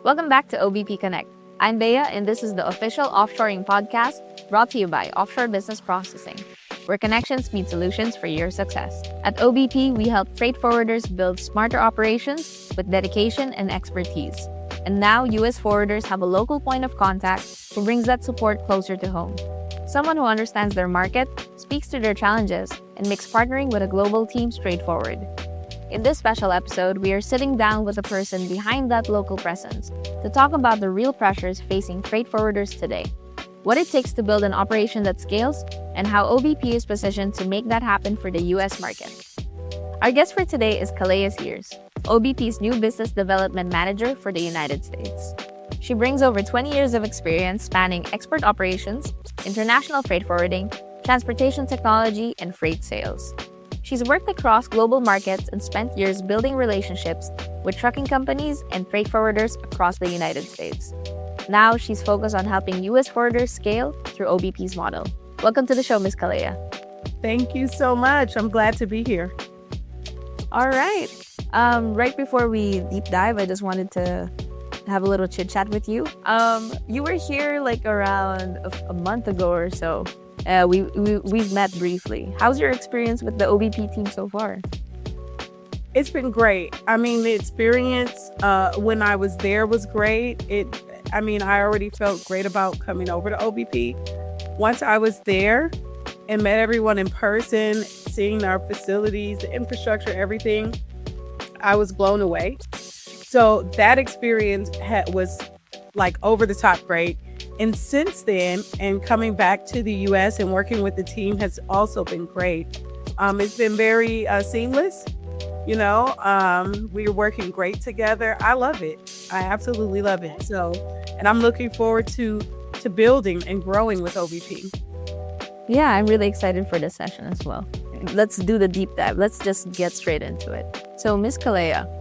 Welcome back to OBP Connect. I'm Bea, and this is the official offshoring podcast brought to you by Offshore Business Processing, where connections meet solutions for your success. At OBP, we help freight forwarders build smarter operations with dedication and expertise. And now, U.S. forwarders have a local point of contact who brings that support closer to home. Someone who understands their market, speaks to their challenges, and makes partnering with a global team straightforward. In this special episode, we are sitting down with the person behind that local presence to talk about the real pressures facing freight forwarders today, what it takes to build an operation that scales, and how OBP is positioned to make that happen for the U.S. market. Our guest for today is Calaia Sears, OBP's new business development manager for the United States. She brings over 20 years of experience spanning export operations, international freight forwarding, transportation technology, and freight sales. She's worked across global markets and spent years building relationships with trucking companies and freight forwarders across the United States. Now, she's focused on helping U.S. forwarders scale through OBP's model. Welcome to the show, Ms. Calaia. Thank you so much. I'm glad to be here. All right. Right before we deep dive, I just wanted to have a little chit chat with you. You were here like around a month ago or so. We've met briefly. How's your experience with the OBP team so far? It's been great. I mean, the experience when I was there was great. I already felt great about coming over to OBP. Once I was there and met everyone in person, seeing our facilities, the infrastructure, everything, I was blown away. So that experience was like over the top great. And since then, and coming back to the U.S. and working with the team has also been great. It's been very seamless. We're working great together. I love it. I absolutely love it. So, and I'm looking forward to building and growing with OBP. Yeah, I'm really excited for this session as well. Let's do the deep dive. Let's just get straight into it. So, Ms. Calaia,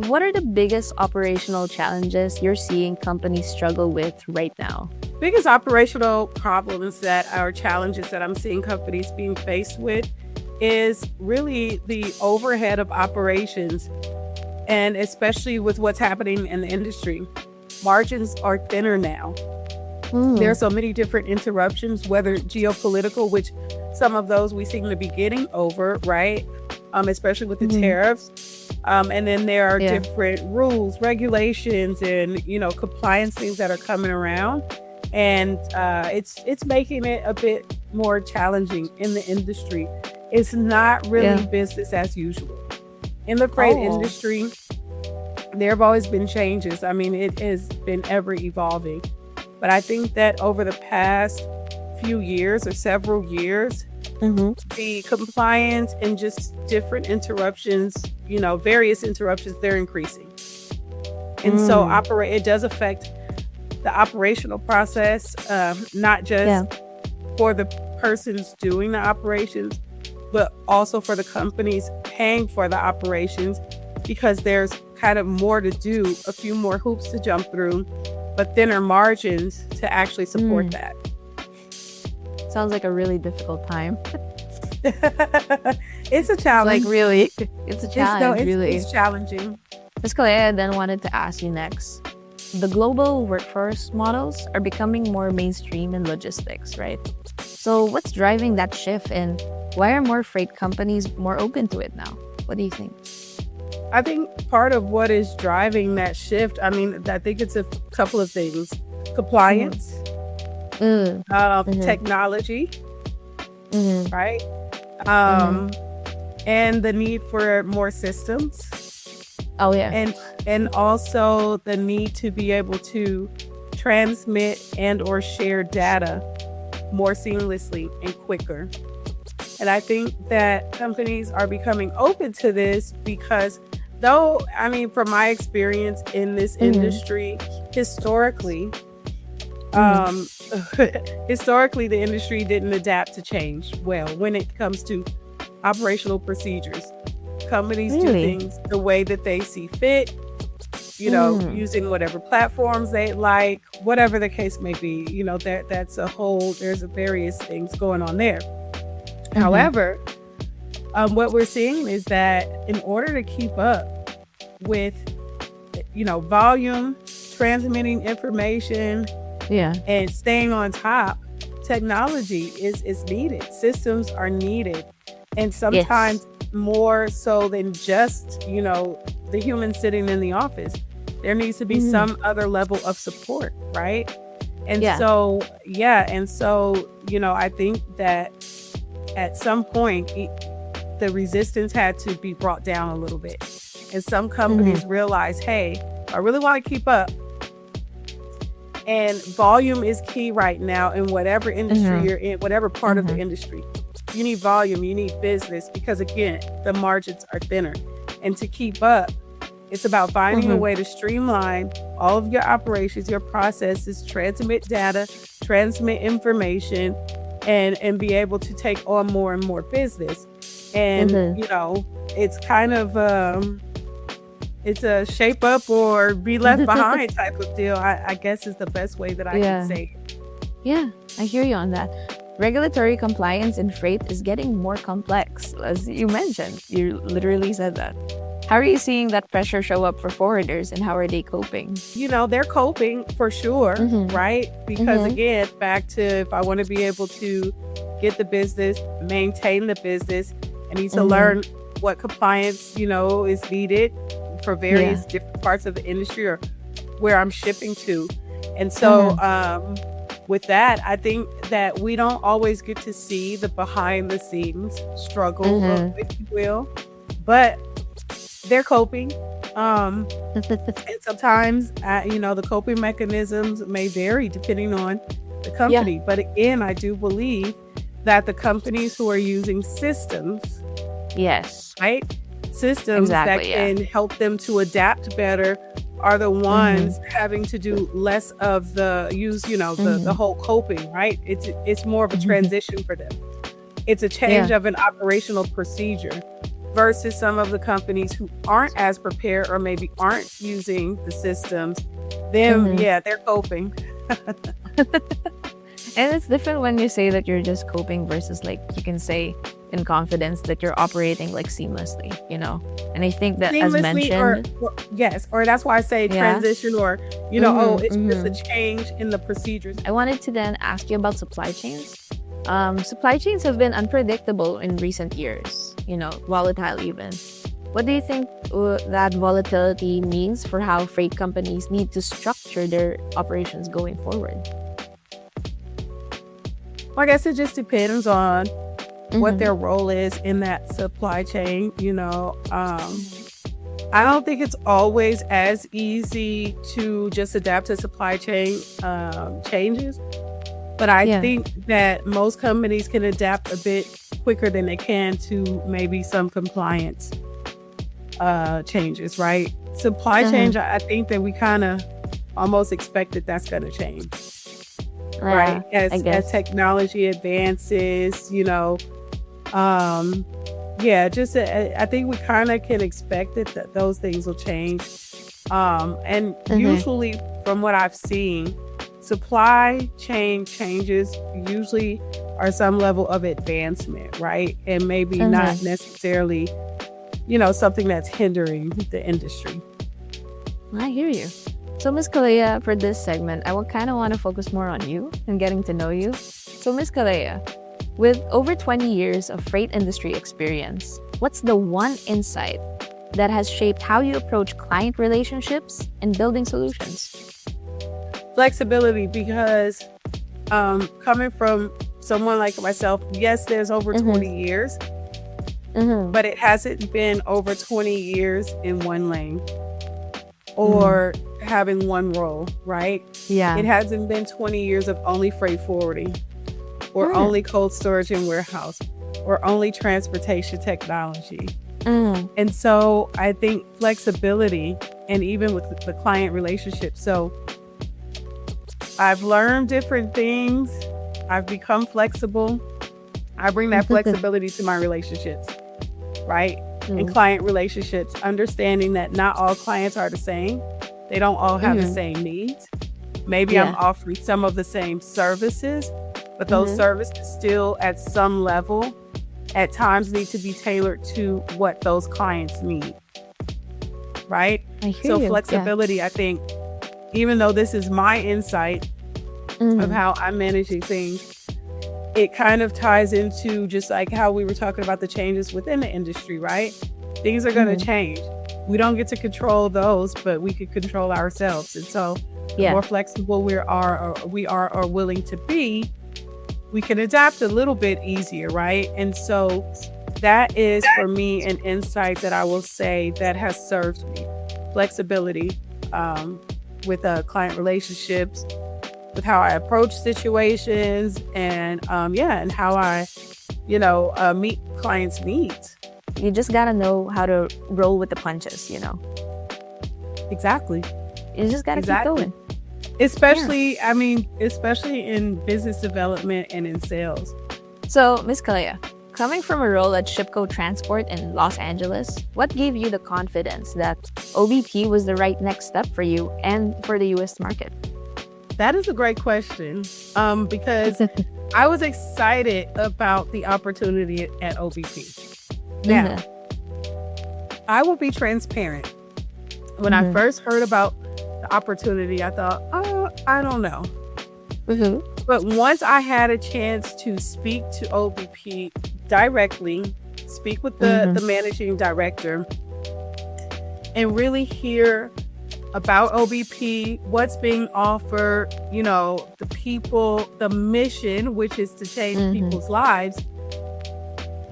what are the biggest operational challenges you're seeing companies struggle with right now? Biggest operational problems challenges that I'm seeing companies being faced with is really the overhead of operations, and especially with what's happening in the industry. Margins are thinner now. There are so many different interruptions, whether geopolitical, which some of those we seem to be getting over, right? Especially with the tariffs. And then there are different rules, regulations, and, compliance things that are coming around. And it's making it a bit more challenging in the industry. It's not really business as usual. In the freight industry, there have always been changes. I mean, it has been ever evolving. But I think that over the past few years or several years, the compliance and just different interruptions, various interruptions, they're increasing. And so it does affect the operational process, not just for the persons doing the operations, but also for the companies paying for the operations, because there's kind of more to do, a few more hoops to jump through, but thinner margins to actually support that. Sounds like a really difficult time. It's a challenge. Like, really, it's a challenge. It's challenging. Ms. Calaia, then wanted to ask you next. The global workforce models are becoming more mainstream in logistics, right? So what's driving that shift, and why are more freight companies more open to it now? What do you think? I think part of what is driving that shift, I think it's a couple of things. Compliance, technology, right? And the need for more systems. Oh, yeah. And also the need to be able to transmit and or share data more seamlessly and quicker. And I think that companies are becoming open to this because from my experience in this industry, historically, the industry didn't adapt to change well when it comes to operational procedures. Companies do things the way that they see fit, using whatever platforms they like, whatever the case may be. There's various things going on there. However, what we're seeing is that in order to keep up with volume, transmitting information, Yeah. and staying on top. Technology is needed. Systems are needed. And Yes. sometimes more so than just, the human sitting in the office. There needs to be Mhm. some other level of support, right? And Yeah. so, yeah. And so, I think that at some point, the resistance had to be brought down a little bit. And some Mhm. companies realize, hey, I really want to keep up. And volume is key right now in whatever industry Mhm. you're in, whatever part of the Mhm. industry. You need volume, you need business because, again, the margins are thinner. And to keep up, it's about finding a Mhm. way to streamline all of your operations, your processes, transmit data, transmit information, and be able to take on more and more business. And, Mhm. it's kind of it's a shape up or be left behind type of deal. I guess is the best way that I can Yeah. say it. Yeah, I hear you on that. Regulatory compliance in freight is getting more complex, as you mentioned. You literally said that. How are you seeing that pressure show up for forwarders and how are they coping? They're coping for sure, Mm-hmm. right? Because Mm-hmm. again, back to if I want to be able to get the business, maintain the business, I need to Mm-hmm. learn what compliance, is needed for Yeah. various different parts of the industry or where I'm shipping to. And so, Mm-hmm. with that, I think that we don't always get to see the behind the scenes struggle, Mm-hmm. if you will, but they're coping. Um, and sometimes, the coping mechanisms may vary depending on the Yeah. company. But again, I do believe that the companies who are using systems, Yes. right? Systems that Exactly. Yeah. can help them to adapt better are the Mm-hmm. ones having to do less of the use, the Mm-hmm. whole coping, right? It's more of a Mm-hmm. transition for them. It's a change Yeah. of an operational procedure versus some of the companies who aren't as prepared or maybe aren't using the systems. Them, Mm-hmm. yeah, they're coping. And it's different when you say that you're just coping versus like you can say in confidence that you're operating like seamlessly, you know? And I think that as Seamlessly mentioned, or yes, or that's why I say yeah. transition or, oh, Mm-hmm. it's just a Mm-hmm. change in the procedures. I wanted to then ask you about supply chains. Supply chains have been unpredictable in recent years, volatile even. What do you think that volatility means for how freight companies need to structure their operations going forward? Well, I guess it just depends on what Mm-hmm. their role is in that supply chain. I don't think it's always as easy to just adapt to supply chain changes, but I Yeah. think that most companies can adapt a bit quicker than they can to maybe some compliance changes, right? Supply Uh-huh. change, I think that we kind of almost expect that that's going to change, right? Yeah, I As guess. technology advances, um, yeah, just I think we kind of can expect it that those things will change. And Uh-huh. usually, from what I've seen, supply chain changes usually are some level of advancement, right? And maybe Uh-huh. not necessarily, something that's hindering the industry. I hear you. So, Miss Kalea, for this segment, I will kind of want to focus more on you and getting to know you. So, Miss Kalea, with over 20 years of freight industry experience, what's the one insight that has shaped how you approach client relationships and building solutions? Flexibility, because coming from someone like myself, yes, there's over Mm-hmm. 20 years, Mm-hmm. but it hasn't been over 20 years in one lane Mm. or having one role, right? Yeah. It hasn't been 20 years of only freight forwarding or Mm. only cold storage and warehouse or only transportation technology. Mm. And so I think flexibility and even with the client relationship. So I've learned different things. I've become flexible. I bring that flexibility to my relationships, right? And Mm. client relationships, understanding that not all clients are the same. They don't all have the Mm-hmm. same needs. Maybe I'm Yeah. offering some of the same services, but those Mm-hmm. services still at some level at times need to be tailored to what those clients need. right? I hear So you. Yeah. flexibility, I think, even though this is my insight of how I'm managing things, it kind of ties into just like how we were talking about the changes within the industry, right? Things are going to change. We don't get to control those, but we can control ourselves. And so the Yeah. more flexible we are or willing to be, we can adapt a little bit easier, right? And so that is for me an insight that I will say that has served me. Flexibility with client relationships, with how I approach situations, and and how I, meet clients' needs. You just gotta know how to roll with the punches, Exactly. You just gotta keep Exactly. going. Especially in business development and in sales. So, Miss Calaia, coming from a role at Shipco Transport in Los Angeles, what gave you the confidence that OBP was the right next step for you and for the US market? That is a great question, because I was excited about the opportunity at OBP. Now, I will be transparent. When I first heard about the opportunity, I thought, oh, I don't know. But once I had a chance to speak to OBP directly, speak with the managing director, and really hear about OBP, what's being offered, the people, the mission, which is to change people's lives,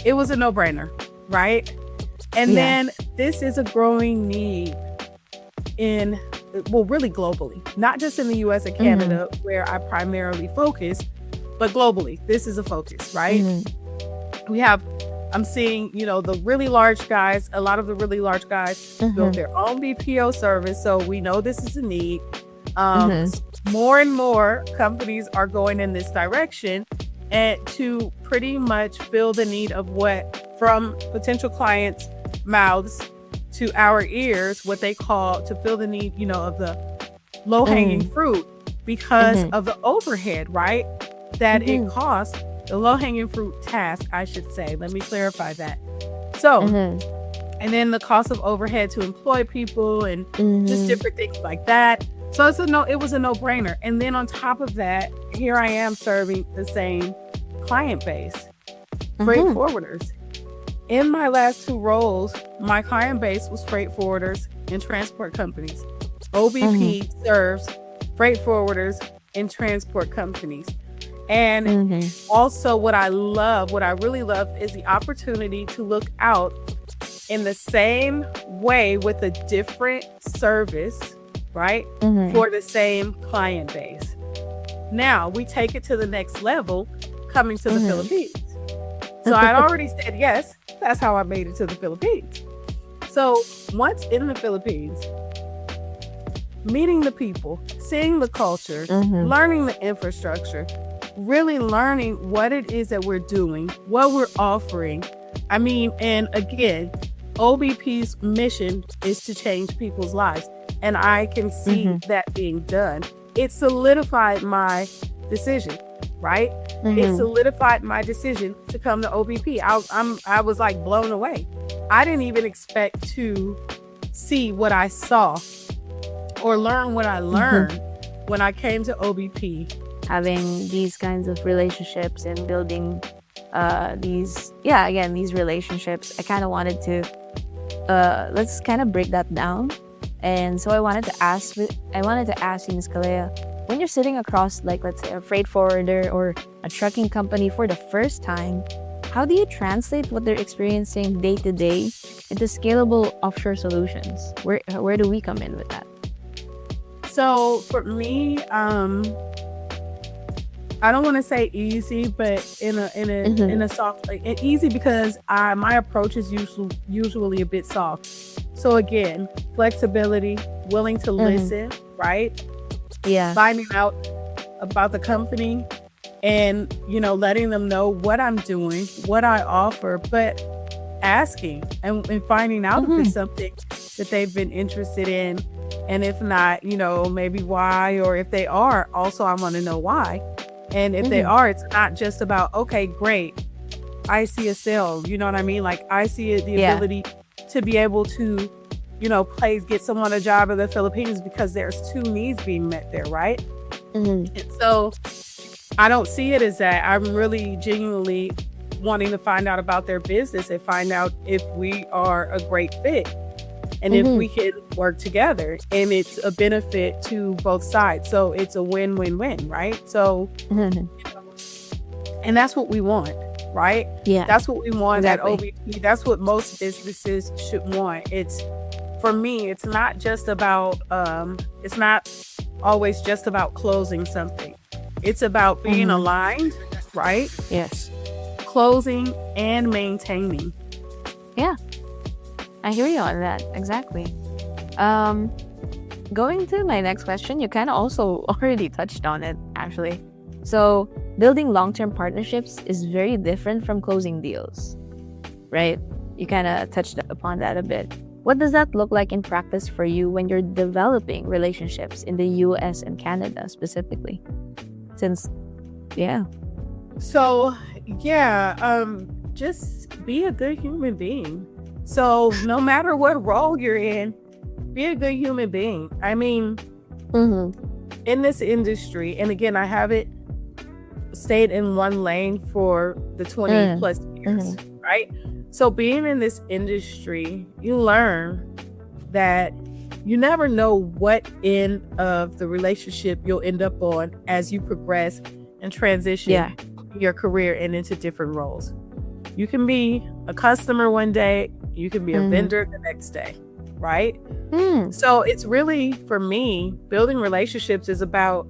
it was a no-brainer, right? And then this is a growing need really globally, not just in the US and Canada, where I primarily focus, but globally. This is a focus, right? I'm seeing, the really large guys, a lot of the really large guys built their own BPO service. So we know this is a need. More and more companies are going in this direction, and to pretty much fill the need of what from potential clients' mouths to our ears, what they call to fill the need, of the low-hanging fruit because of the overhead, right? That it costs. The low-hanging fruit task, I should say. Let me clarify that. So, and then the cost of overhead to employ people and just different things like that. So it was a no-brainer. And then on top of that, here I am serving the same client base, freight forwarders. In my last two roles, my client base was freight forwarders and transport companies. OBP serves freight forwarders and transport companies. And also what I really love is the opportunity to look out in the same way with a different service, right? For the same client base. Now we take it to the next level, coming to the Philippines. So I'd already said yes. That's how I made it to the Philippines. So once in the Philippines, meeting the people, seeing the culture, learning the infrastructure, really learning what it is that we're doing, what we're offering. And again, OBP's mission is to change people's lives. And I can see that being done. It solidified my decision, right? It solidified my decision to come to OBP. I was like blown away. I didn't even expect to see what I saw or learn what I learned when I came to OBP. Having these kinds of relationships and building these relationships, I kind of wanted to let's kind of break that down. And so I wanted to ask you, Ms. Calaia, when you're sitting across, like, let's say a freight forwarder or a trucking company for the first time, how do you translate what they're experiencing day to day into scalable offshore solutions? Where do we come in with that? So for me, I don't want to say easy, but in a soft, like easy, because my approach is usually a bit soft. So again, flexibility, willing to listen, right? Yeah. Finding out about the company and, letting them know what I'm doing, what I offer, but asking and finding out if it's something that they've been interested in. And if not, maybe why, or if they are, also I want to know why. And if they are, it's not just about, okay, great, I see a sale, you know what I mean? Like I see the ability to be able to get someone a job in the Philippines because there's two needs being met there, right? Mm-hmm. And so I don't see it as that. I'm really genuinely wanting to find out about their business and find out if we are a great fit and if we can work together, and it's a benefit to both sides. So it's a win-win-win, right? So, and that's what we want, right? Yeah. That's what we want Exactly. at OBP. That's what most businesses should want. For me, it's not just about, it's not always just about closing something. It's about being aligned, right? Yes. Closing and maintaining. Yeah. I hear you on that. Exactly. Going to my next question, you kind of also already touched on it, actually. So, building long-term partnerships is very different from closing deals, right? You kind of touched upon that a bit. What does that look like in practice for you when you're developing relationships in the US and Canada specifically? So, just be a good human being. So no matter what role you're in, be a good human being. I mean, in this industry, and again, I haven't stayed in one lane for the 20 plus years, right? So being in this industry, you learn that you never know what end of the relationship you'll end up on as you progress and transition your career and into different roles. You can be a customer one day, you can be a vendor the next day, right? So it's really, for me, building relationships is about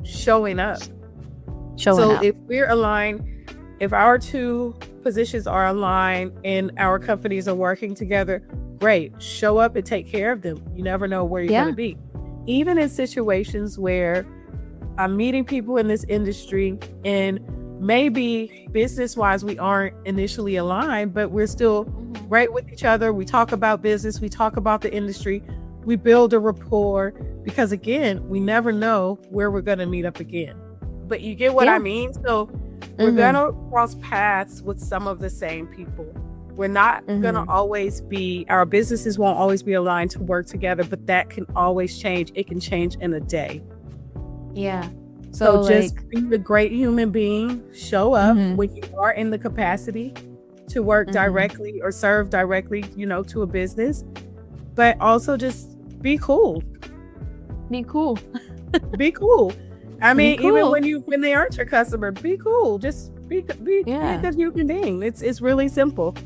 showing up. If we're aligned, if our two positions are aligned and our companies are working together, great. Show up and take care of them. You never know where you're going to be. Even in situations where I'm meeting people in this industry and maybe business-wise we aren't initially aligned, but we're still right with each other. We talk about business, we talk about the industry, we build a rapport, because again, we never know where we're going to meet up again. But you get what I mean? So we're going to cross paths with some of the same people. We're not going to always be, our businesses won't always be aligned to work together, but that can always change. It can change in a day. Yeah. So just be a great human being, show up when you are in the capacity to work directly or serve directly, to a business, but also just be cool. Be cool. Be cool. I mean, even when they aren't your customer, be cool. Just be a good human being. It's really simple.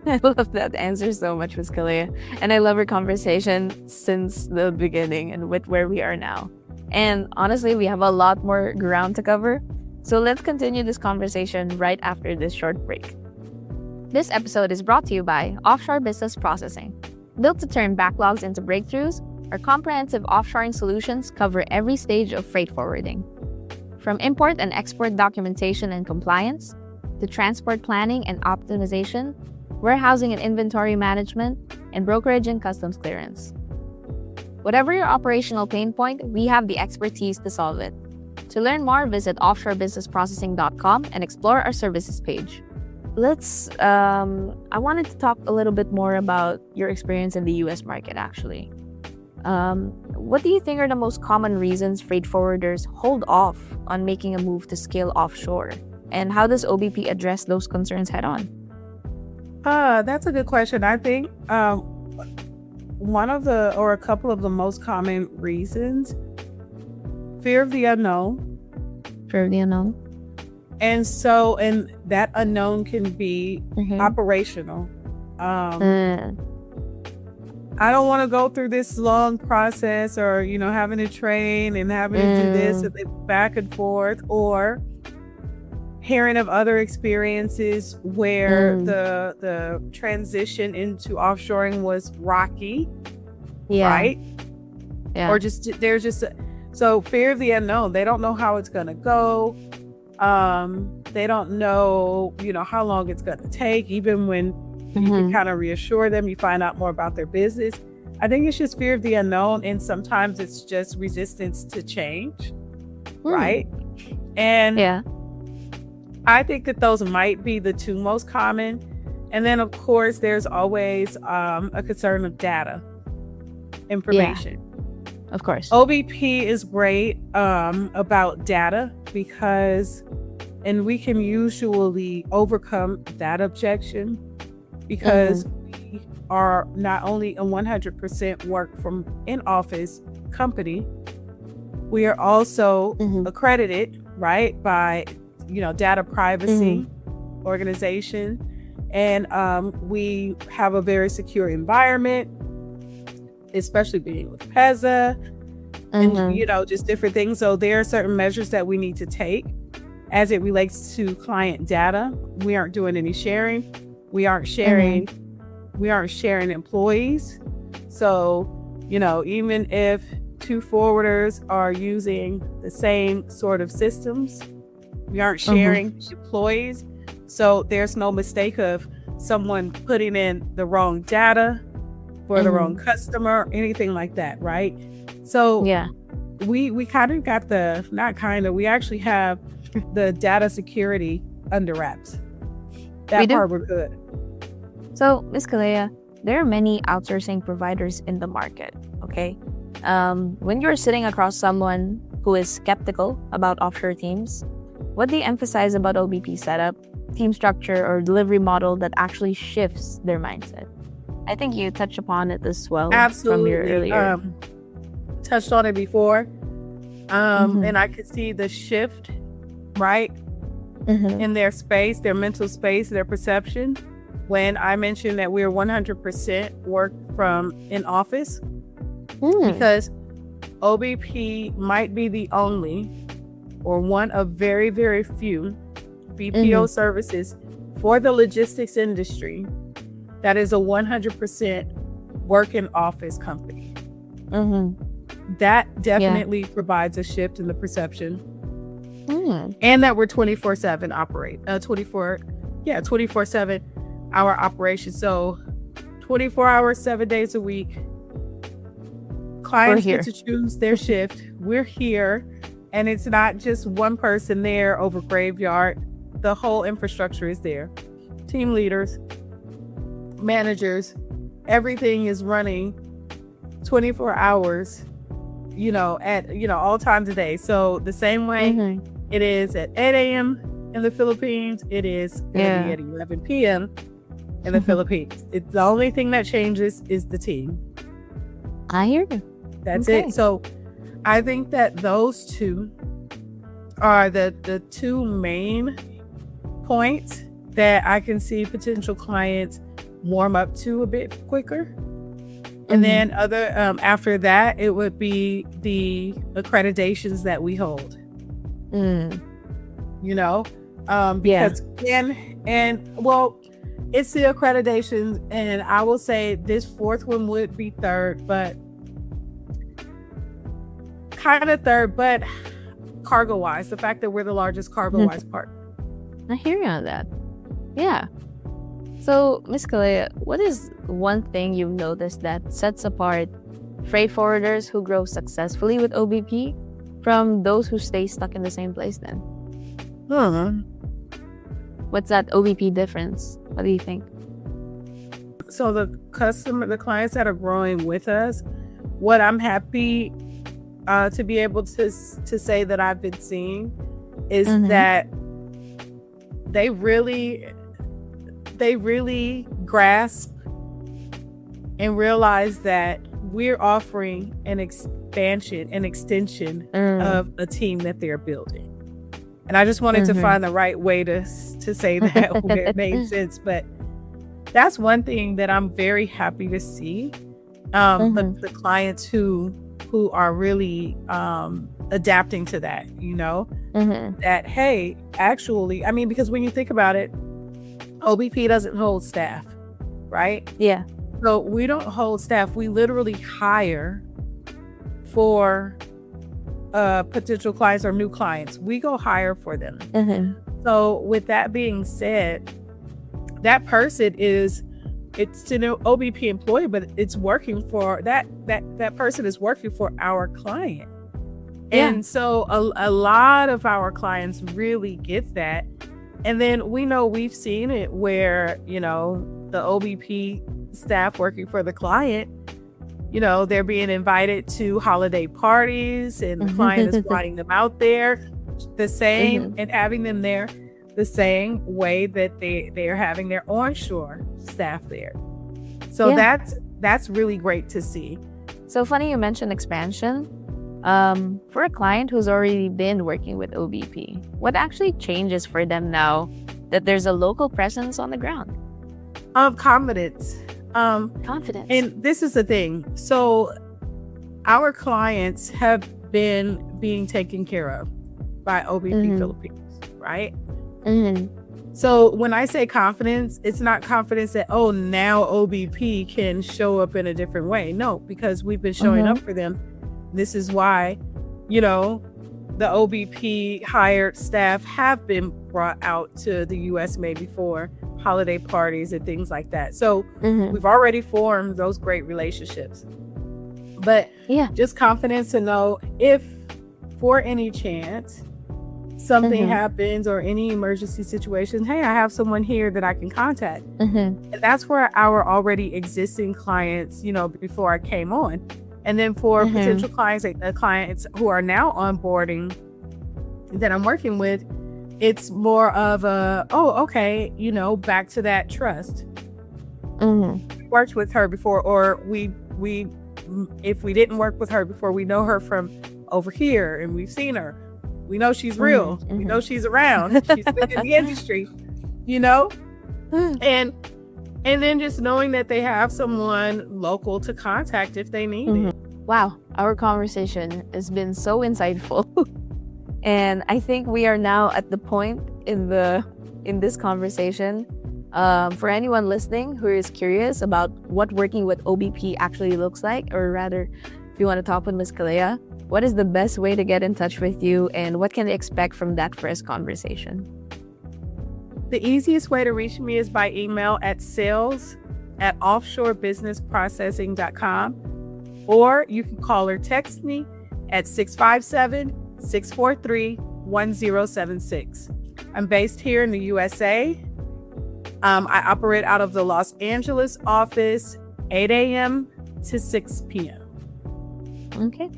I love that answer so much, Ms. Calaia. And I love our conversation since the beginning and with where we are now. And honestly, we have a lot more ground to cover. So let's continue this conversation right after this short break. This episode is brought to you by Offshore Business Processing. Built to turn backlogs into breakthroughs, our comprehensive offshoring solutions cover every stage of freight forwarding. From import and export documentation and compliance, to transport planning and optimization, warehousing and inventory management, and brokerage and customs clearance. Whatever your operational pain point, we have the expertise to solve it. To learn more, visit offshorebusinessprocessing.com and explore our services page. I wanted to talk a little bit more about your experience in the US market, actually. What do you think are the most common reasons freight forwarders hold off on making a move to scale offshore? And how does OBP address those concerns head on? That's a good question. I think one of a couple of the most common reasons, fear of the unknown. Fear of the unknown. And that unknown can be operational. I don't want to go through this long process or, having to train and having to do this and back and forth, or hearing of other experiences where the transition into offshoring was rocky, right? Yeah. Or so fear of the unknown. They don't know how it's going to go. They don't know, how long it's going to take, even when you can kind of reassure them, you find out more about their business. I think it's just fear of the unknown, and sometimes it's just resistance to change, right? And I think that those might be the two most common. And then, of course, there's always a concern of data information. Of course. OBP is great about data and we can usually overcome that objection because we are not only a 100% work from in-office company, we are also accredited, right, by, data privacy organization. And we have a very secure environment, especially being with PEZA and, just different things. So there are certain measures that we need to take as it relates to client data. We aren't doing any sharing. We aren't sharing employees. So, even if two forwarders are using the same sort of systems, we aren't sharing employees. So there's no mistake of someone putting in the wrong data for the wrong customer, anything like that, right? So we kind of got we actually have the data security under wraps. That part we're good. So, Ms. Calaia, there are many outsourcing providers in the market, okay? When you're sitting across someone who is skeptical about offshore teams, what do you emphasize about OBP setup, team structure, or delivery model that actually shifts their mindset? I think you touched upon it as well. Absolutely. From your earlier. Touched on it before. And I could see the shift, right, in their space, their mental space, their perception. When I mentioned that we're 100% work from in office, because OBP might be the only or one of very, very few BPO services for the logistics industry that is a 100% work in office company. That definitely provides a shift in the perception. And that we're 24/7 operate 24/7 hour operation. So 24 hours, 7 days a week. Clients get to choose their shift. We're here. And it's not just one person there over graveyard. The whole infrastructure is there. Team leaders, managers, everything is running 24 hours, at, all times a day. So the same way it is at 8 a.m. in the Philippines, it is going to be at 11 p.m. in the Philippines. It's the only thing that changes is the team. I hear you. That's it. So I think that those two are the two main points that I can see potential clients warm up to a bit quicker. And then after that, it would be the accreditations that we hold. Because it's the accreditations, and I will say this fourth one would be third, but kind of third, but cargo wise, the fact that we're the largest cargo wise partner. I hear you on that. Yeah. So, Ms. Calaia, what is one thing you've noticed that sets apart freight forwarders who grow successfully with OBP from those who stay stuck in the same place then? What's that OBP difference? What do you think? So the clients that are growing with us, what I'm happy to be able to say that I've been seeing is that they really grasp and realize that we're offering an extension of a team that they're building. And I just wanted to find the right way to say that where it made sense. But that's one thing that I'm very happy to see. The clients who are really adapting to that, that, hey, actually, I mean, because when you think about it, OBP doesn't hold staff, right? Yeah. So we don't hold staff. We literally hire for potential clients or new clients. We go hire for them. So with that being said, that person it's an OBP employee, but it's working for that person is working for our client. And so a lot of our clients really get that. And then we know we've seen it where, the OBP staff working for the client, they're being invited to holiday parties and the client is flying them out there the same and having them there the same way that they are having their onshore staff there. So that's really great to see. So funny you mentioned expansion. For a client who's already been working with OBP, what actually changes for them now that there's a local presence on the ground? Confidence. Confidence. And this is the thing. So our clients have been being taken care of by OBP Philippines, right? So when I say confidence, it's not confidence that, now OBP can show up in a different way. No, because we've been showing up for them. This is why, the OBP hired staff have been brought out to the U.S. maybe for holiday parties and things like that. So we've already formed those great relationships. But just confidence to know if for any chance something happens or any emergency situation, hey, I have someone here that I can contact. And that's where our already existing clients, before I came on. And then for potential clients, clients who are now onboarding that I'm working with, it's more of a, back to that trust. We worked with her before, or we if we didn't work with her before, we know her from over here and we've seen her. We know she's real. We know she's around. She's been in the industry, And then just knowing that they have someone local to contact if they need it. Wow, our conversation has been so insightful. And I think we are now at the point in this conversation, for anyone listening who is curious about what working with OBP actually looks like, or rather, if you want to talk with Ms. Calaia, what is the best way to get in touch with you and what can they expect from that first conversation? The easiest way to reach me is by email at sales@offshorebusinessprocessing.com, or you can call or text me at 657-643-1076. I'm based here in the USA. I operate out of the Los Angeles office, 8 a.m. to 6 p.m. Okay.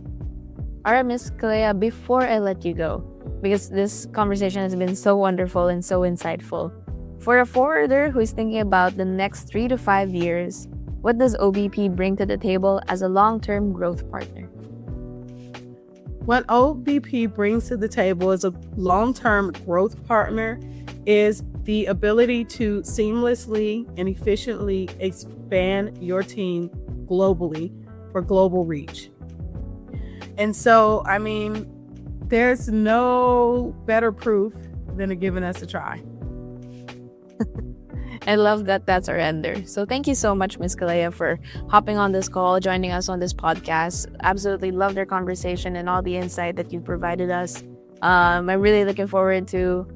All right, Ms. Calaia, before I let you go, because this conversation has been so wonderful and so insightful, for a forwarder who is thinking about the next 3 to 5 years, what does OBP bring to the table as a long-term growth partner? What OBP brings to the table as a long-term growth partner is the ability to seamlessly and efficiently expand your team globally for global reach. And so, there's no better proof than giving us a try. I love that that's our ender. So thank you so much, Ms. Calaia, for hopping on this call, joining us on this podcast. Absolutely loved our conversation and all the insight that you provided us. I'm really looking forward to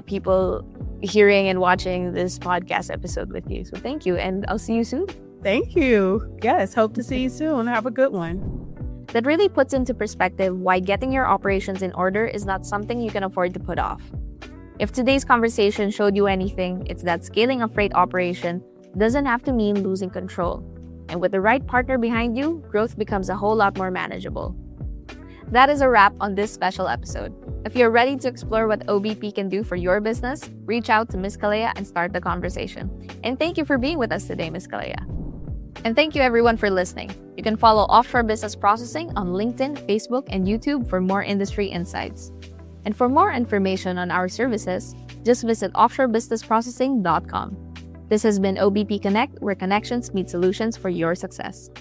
people hearing and watching this podcast episode with you. So thank you, and I'll see you soon. Thank you. Yes, hope to see you soon. Have a good one. That really puts into perspective why getting your operations in order is not something you can afford to put off. If today's conversation showed you anything, it's that scaling a freight operation doesn't have to mean losing control. And with the right partner behind you, growth becomes a whole lot more manageable. That is a wrap on this special episode. If you're ready to explore what OBP can do for your business, reach out to Ms. Calaia and start the conversation. And thank you for being with us today, Ms. Calaia. And thank you everyone for listening. You can follow Offshore Business Processing on LinkedIn, Facebook, and YouTube for more industry insights. And for more information on our services, just visit offshorebusinessprocessing.com. This has been OBP Connect, where connections meet solutions for your success.